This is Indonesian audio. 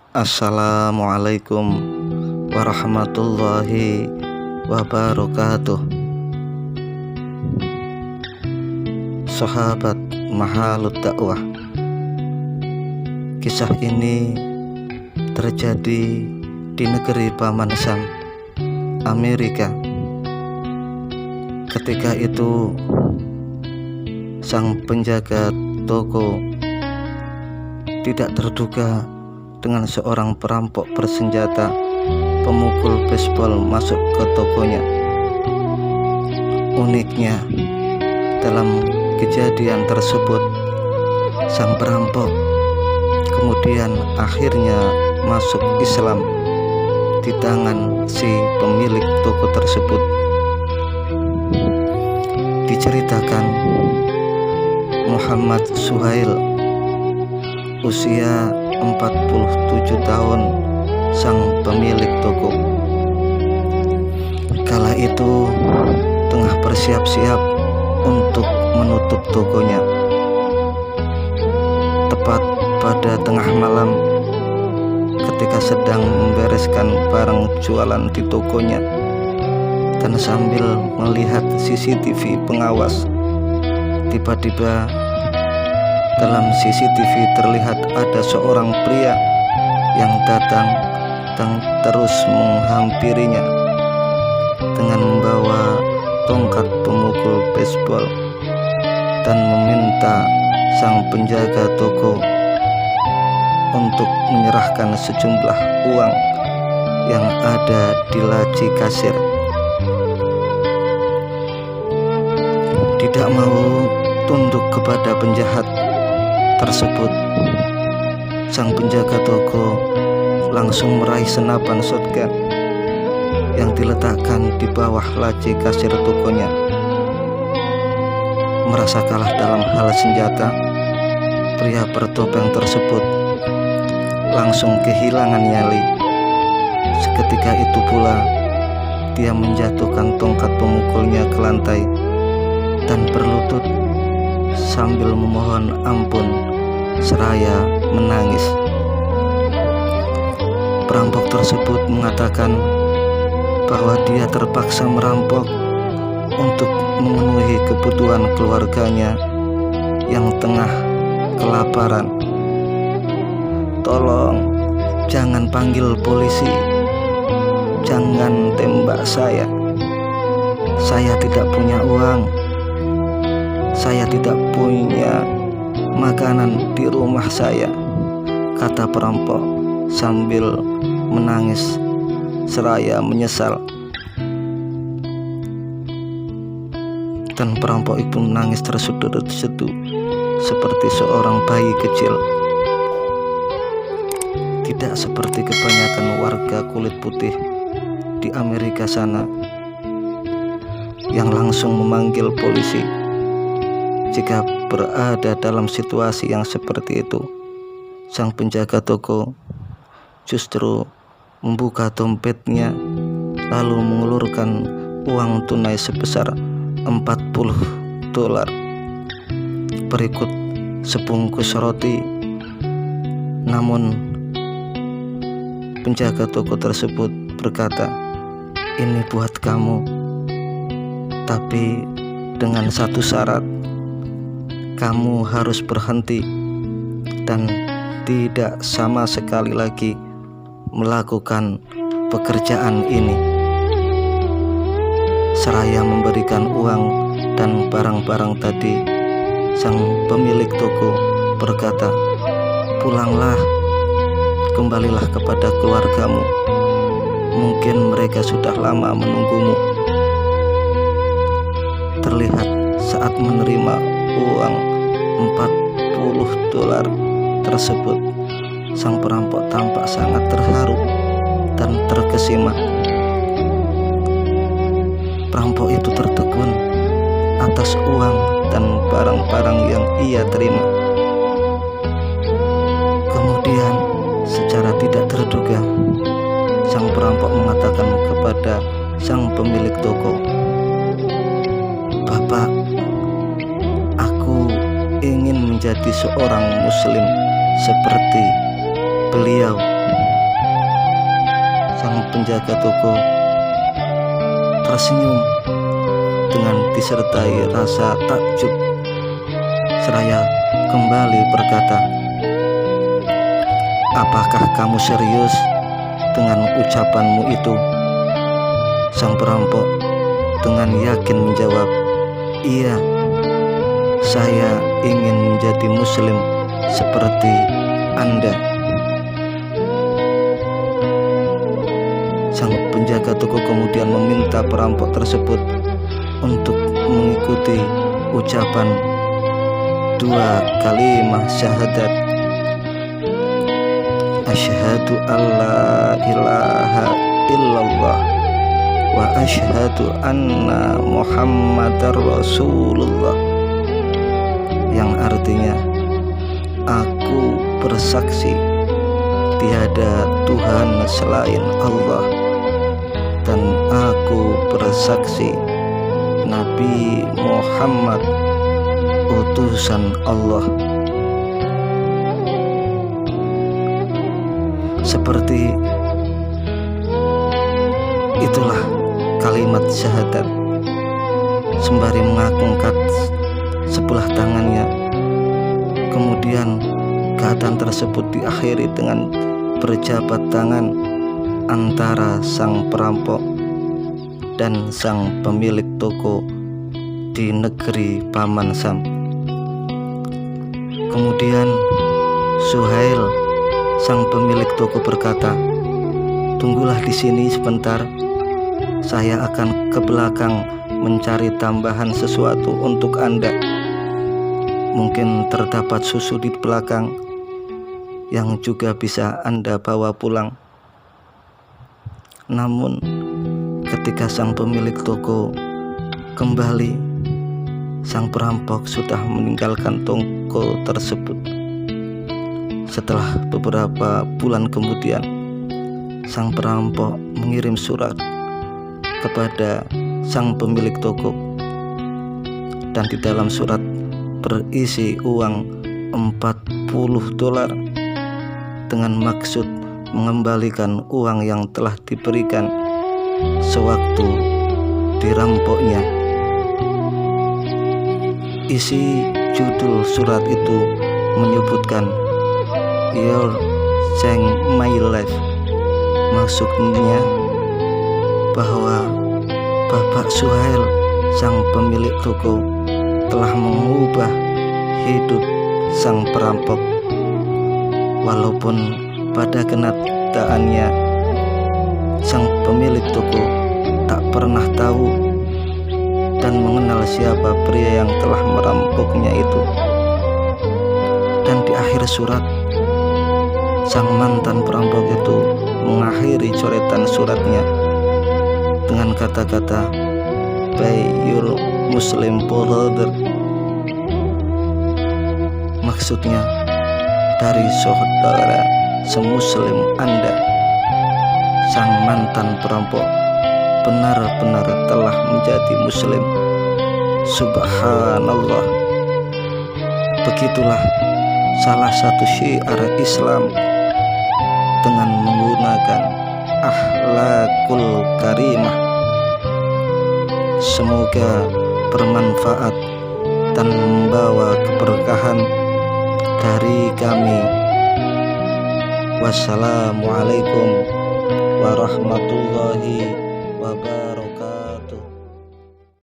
Assalamualaikum warahmatullahi wabarakatuh. Sahabat Mahalut Dakwah, kisah ini terjadi di negeri Paman Sam, Amerika. Ketika itu sang penjaga toko tidak terduga dengan seorang perampok bersenjata pemukul baseball masuk ke tokonya. Uniknya, dalam kejadian tersebut sang perampok kemudian akhirnya masuk Islam di tangan si pemilik toko tersebut. Diceritakan Muhammad Suhail, usia 47 tahun, sang pemilik toko. Kala itu tengah bersiap-siap untuk menutup tokonya. Tepat pada tengah malam, ketika sedang membereskan barang jualan di tokonya dan sambil melihat CCTV pengawas, tiba-tiba dalam CCTV terlihat ada seorang pria yang datang dan terus menghampirinya dengan membawa tongkat pemukul baseball dan meminta sang penjaga toko untuk menyerahkan sejumlah uang yang ada di laci kasir. Tidak mau tunduk kepada penjahat tersebut, sang penjaga toko langsung meraih senapan shotgun yang diletakkan di bawah laci kasir tokonya. Merasa kalah dalam hal senjata, pria bertopeng tersebut langsung kehilangan nyali. Seketika itu pula dia menjatuhkan tongkat pemukulnya ke lantai dan berlutut sambil memohon ampun seraya menangis. Perampok tersebut mengatakan bahwa dia terpaksa merampok untuk memenuhi kebutuhan keluarganya yang tengah kelaparan. Tolong jangan panggil polisi, jangan tembak saya tidak punya uang, saya tidak punya makanan di rumah saya, kata perampok sambil menangis seraya menyesal. Dan perampok itu menangis terseduh-seduh seperti seorang bayi kecil. Tidak seperti kebanyakan warga kulit putih di Amerika sana yang langsung memanggil polisi jika berada dalam situasi yang seperti itu. Sang penjaga toko justru membuka dompetnya lalu mengulurkan uang tunai sebesar $40, berikut sebungkus roti. Namun penjaga toko tersebut berkata, "Ini buat kamu, tapi dengan satu syarat, kamu harus berhenti dan tidak sama sekali lagi melakukan pekerjaan ini." Seraya memberikan uang dan barang-barang tadi, sang pemilik toko berkata, "Pulanglah, kembalilah kepada keluargamu. Mungkin mereka sudah lama menunggumu." Terlihat saat menerima uang $40 tersebut, sang perampok tampak sangat terharu dan terkesima. Perampok itu tertegun atas uang dan barang-barang yang ia terima. Kemudian secara tidak terduga, sang perampok mengatakan kepada sang pemilik toko, "Bapak, aku ingin menjadi seorang muslim seperti beliau." Sang penjaga toko tersenyum dengan disertai rasa takjub, seraya kembali berkata, "Apakah kamu serius dengan ucapanmu itu?" Sang perampok dengan yakin menjawab, "Iya, saya ingin menjadi muslim seperti Anda." Sang penjaga toko kemudian meminta perampok tersebut untuk mengikuti ucapan 2 kalimat syahadat, asyhadu alla ilaha illallah wa asyhadu anna muhammadar rasulullah, yang artinya, aku bersaksi tiada Tuhan selain Allah, dan aku bersaksi Nabi Muhammad utusan Allah. Seperti itulah kalimat syahadat. Sembari mengangkat sebelah tangannya, kemudian keadaan tersebut diakhiri dengan berjabat tangan antara sang perampok dan sang pemilik toko di negeri Paman Sam. Kemudian Suhail, sang pemilik toko, berkata, "Tunggulah di sini sebentar, saya akan ke belakang mencari tambahan sesuatu untuk Anda. Mungkin terdapat susu di belakang yang juga bisa Anda bawa pulang." Namun ketika sang pemilik toko kembali, sang perampok sudah meninggalkan toko tersebut. Setelah beberapa bulan kemudian, sang perampok mengirim surat kepada sang pemilik toko, dan di dalam surat berisi uang $40 dengan maksud mengembalikan uang yang telah diberikan sewaktu dirampoknya. Isi judul surat itu menyebutkan "Your Change My Life", maksudnya bahwa Bapak Suhail, sang pemilik toko, telah mengubah hidup sang perampok. Walaupun pada kenyataannya sang pemilik toko tak pernah tahu dan mengenal siapa pria yang telah merampoknya itu. Dan di akhir surat, sang mantan perampok itu mengakhiri coretan suratnya dengan kata-kata "By your Muslim brother", maksudnya dari saudara semuslim Anda. Sang mantan perampok benar-benar telah menjadi muslim. Subhanallah. Begitulah salah satu syiar Islam dengan menggunakan akhlakul karimah. Semoga bermanfaat dan membawa keberkahan dari kami. Wassalamualaikum warahmatullahi wabarakatuh.